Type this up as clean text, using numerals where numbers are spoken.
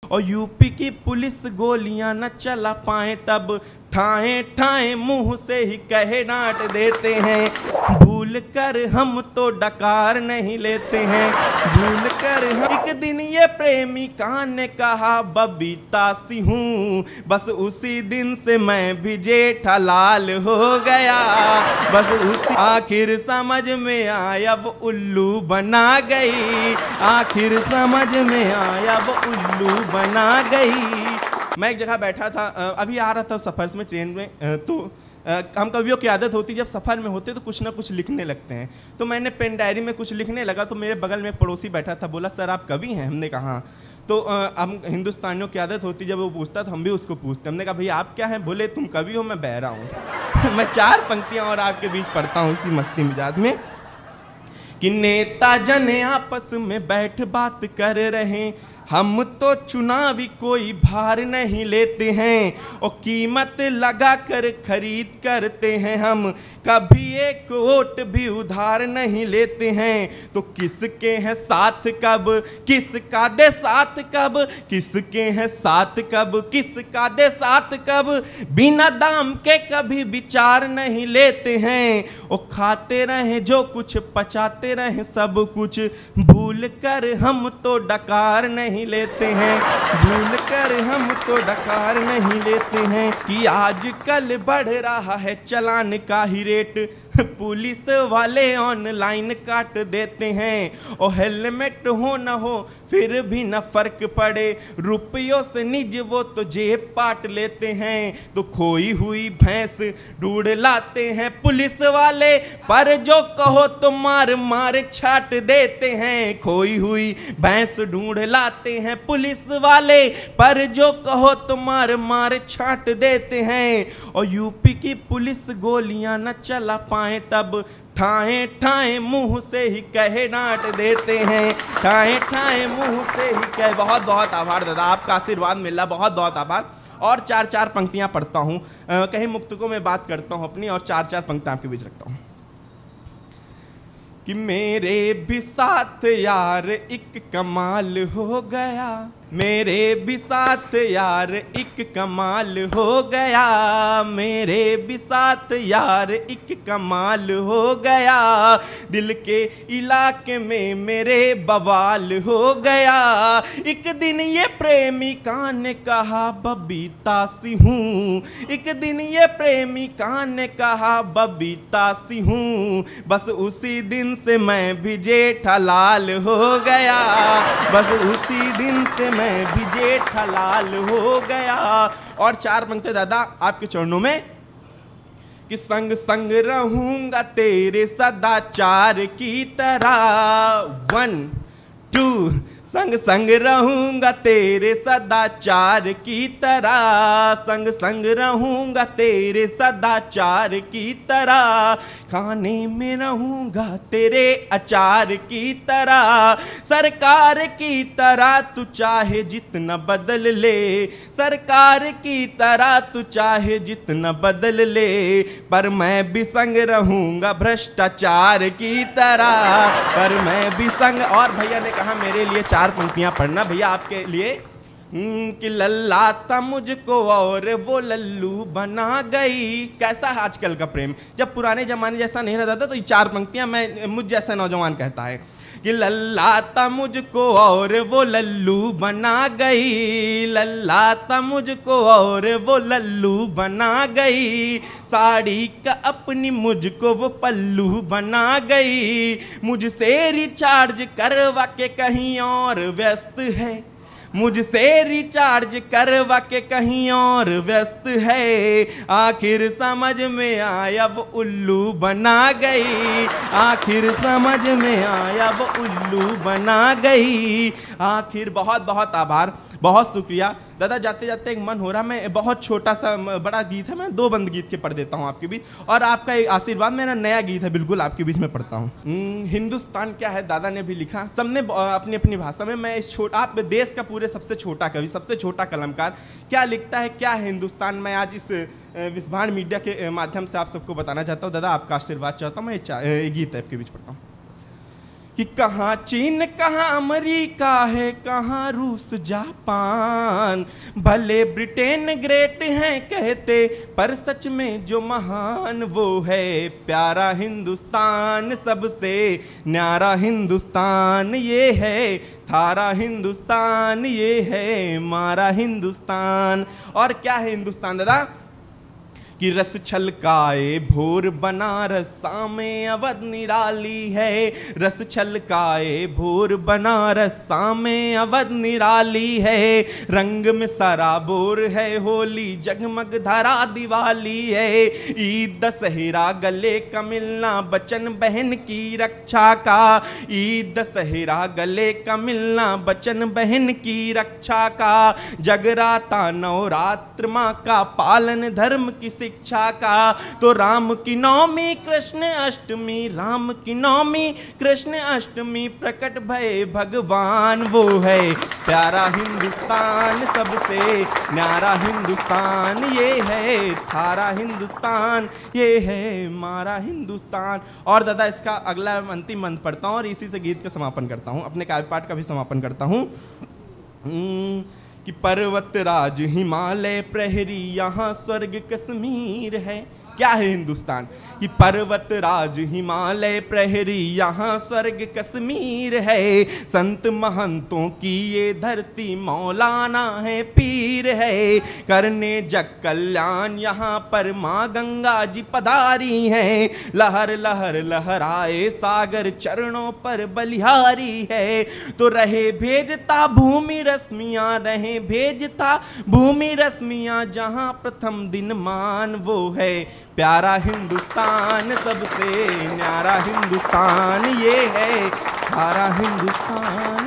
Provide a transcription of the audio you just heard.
और यूपी की पुलिस गोलियां न चला पाए तब ठाए ठाए मुंह से ही कहे डांट देते हैं। भूल कर हम तो डकार नहीं लेते हैं, भूल कर हम। एक दिन ये प्रेमिका ने कहा बबीता सी हूँ, बस उसी दिन से मैं भी जेठालाल हो गया। बस उसी आखिर समझ में आया वो उल्लू बना गई, आखिर समझ में आया वो उल्लू बना गई। मैं एक जगह बैठा था, अभी आ रहा था सफ़र में ट्रेन में, तो हम कवियों की आदत होती है जब सफ़र में होते तो कुछ ना कुछ लिखने लगते हैं। तो मैंने पेन डायरी में कुछ लिखने लगा तो मेरे बगल में एक पड़ोसी बैठा था, बोला सर आप कवि हैं? हमने कहा हाँ। तो हम हिंदुस्तानियों की आदत होती जब वो पूछता तो हम भी उसको पूछते। हमने कहा भैया आप क्या हैं? बोले तुम कवि हो, मैं बहरा हूँ। मैं 4 पंक्तियाँ और आपके बीच पढ़ता हूँ इसी मस्ती मिजाज में कि नेता जन आपस में बैठ बात कर रहे, हम तो चुनावी कोई भार नहीं लेते हैं और कीमत लगा कर खरीद करते हैं हम, कभी एक वोट भी उधार नहीं लेते हैं। तो किसके हैं साथ कब, किसका दे साथ कब, किसके हैं साथ कब, किसका दे साथ कब, बिना दाम के कभी विचार नहीं लेते हैं। और खाते रहे जो कुछ पचाते रहे सब कुछ, भूल कर हम तो डकार नहीं लेते हैं, भूल कर हम तो डकार नहीं लेते हैं। कि आजकल बढ़ रहा है चालान का ही रेट, पुलिस वाले ऑनलाइन काट देते हैं। और हेलमेट हो न हो फिर भी न फर्क पड़े, रुपयों से निज वो तो जेब पाट लेते हैं। तो खोई हुई भैंस ढूंढ लाते हैं पुलिस वाले, पर जो कहो तो मार मार छाट देते हैं। खोई हुई भैंस ढूंढ लाते हैं पुलिस वाले, पर जो कहो तो मार मार छाट देते हैं। और यूपी की पुलिस गोलियां न चला पाए तब ठाए ठाए मुंह से ही कहे डांट देते हैं, ठाए ठाए मुंह से ही कहे। बहुत बहुत आभार दादा, आपका आशीर्वाद मिला, बहुत बहुत आभार। और 4 पंक्तियां पढ़ता हूँ, कहीं मुक्तकों में बात करता हूँ अपनी, और 4 पंक्तियां आपके बीच रखता हूँ। कि मेरे भी साथ यार एक कमाल हो गया, मेरे भी साथ यार एक कमाल हो गया, मेरे भी साथ यार एक कमाल हो गया, दिल के इलाके में मेरे बवाल हो गया। एक दिन ये प्रेमिका ने कहा बबीता सी हूँ, एक दिन ये प्रेमिका ने कहा बबीता सी हूँ, बस उसी दिन से मैं भी जेठालाल हो गया, बस उसी दिन से मैं भी जेठालाल हो गया। और 4 पंक्ति दादा आपके चरणों में कि संग संग रहूंगा तेरे सदाचार की तरह। 1 2 संग संग रहूंगा तेरे सदाचार की तरह, संग संग रहूंगा तेरे सदाचार की तरह, खाने में रहूंगा तेरे अचार की तरह, सरकार की तरह तू चाहे जितना बदल ले, सरकार की तरह तू चाहे जितना बदल ले, पर मैं भी संग रहूंगा भ्रष्टाचार की तरह, पर मैं भी संग। और भैया ने कहा मेरे लिए 4 पंक्तियां पढ़ना भैया आपके लिए। कि लल्लाता मुझको और वो लल्लू बना गई। कैसा है आजकल का प्रेम, जब पुराने जमाने जैसा नहीं रहता था तो ये 4 पंक्तियां मैं मुझ जैसा नौजवान कहता है कि लल्लाता मुझको और वो लल्लू बना गई, लल्लाता मुझको और वो लल्लू बना गई, साड़ी का अपनी मुझको वो पल्लू बना गई, मुझसे रिचार्ज करवा के कहीं और व्यस्त है, मुझसे रिचार्ज करवा के कहीं और व्यस्त है, आखिर समझ में आया वो उल्लू बना गई, आखिर समझ में आया वो उल्लू बना गई। आखिर बहुत बहुत आभार, बहुत शुक्रिया दादा। जाते जाते एक मन हो रहा, मैं बहुत छोटा सा बड़ा गीत है, मैं 2 बंद गीत के पढ़ देता हूँ आपके बीच, और आपका आशीर्वाद मेरा नया गीत है बिल्कुल आपके बीच में पढ़ता हूँ। हिंदुस्तान क्या है दादा ने भी लिखा, सबने अपनी अपनी भाषा में। मैं इस आप देश का पूरे सबसे छोटा कवि, सबसे छोटा कलमकार क्या लिखता है, क्या है हिंदुस्तान, मैं आज इस विस्भाण मीडिया के माध्यम से आप सबको बताना चाहता हूँ। दादा आपका आशीर्वाद चाहता हूँ, मैं ये गीत आपके बीच पढ़ता हूँ। कि कहाँ चीन कहाँ अमेरिका है, कहाँ रूस जापान, भले ब्रिटेन ग्रेट हैं कहते पर सच में जो महान वो है प्यारा हिंदुस्तान, सबसे न्यारा हिंदुस्तान ये है थारा हिंदुस्तान, ये है हमारा हिंदुस्तान। और क्या है हिंदुस्तान दादा? कि रस छलकाए भोर बनारस सामें अवध निराली है, रस छलकाए भोर बनारस सामें अवध निराली है, रंग में सराबोर है होली जगमग धरा दिवाली है, ईद दशहरा गले का मिलना बचन बहन की रक्षा का, ईद दशहरा गले का मिलना बचन बहन की रक्षा का, जगराता नवरात्र माँ का पालन धर्म की शिक्षा का, तो राम की नवमी कृष्ण अष्टमी, राम की नवमी कृष्ण अष्टमी प्रकट भय भगवान, वो है प्यारा हिंदुस्तान, सबसे न्यारा हिंदुस्तान, ये है थारा हिंदुस्तान, ये है हमारा हिंदुस्तान। और दादा इसका अगला अंतिम मंत्र पढ़ता हूँ और इसी से गीत का समापन करता हूँ, अपने काव्य पाठ का भी समापन करता हूँ। कि पर्वत राज हिमालय प्रहरी यहाँ स्वर्ग कश्मीर है। क्या है हिंदुस्तान? कि पर्वत राज हिमालय प्रहरी यहाँ स्वर्ग कश्मीर है, संत महंतों की ये धरती मौलाना है पीर है, करने जग कल्याण यहाँ पर माँ गंगा जी पधारी हैं, लहर लहर लहराए सागर चरणों पर बलिहारी है, तो रहे भेजता भूमि रश्मियाँ, रहे भेजता भूमि रश्मियाँ, जहाँ प्रथम दिन मान वो है प्यारा हिंदुस्तान, सबसे न्यारा हिंदुस्तान, ये है हमारा हिंदुस्तान।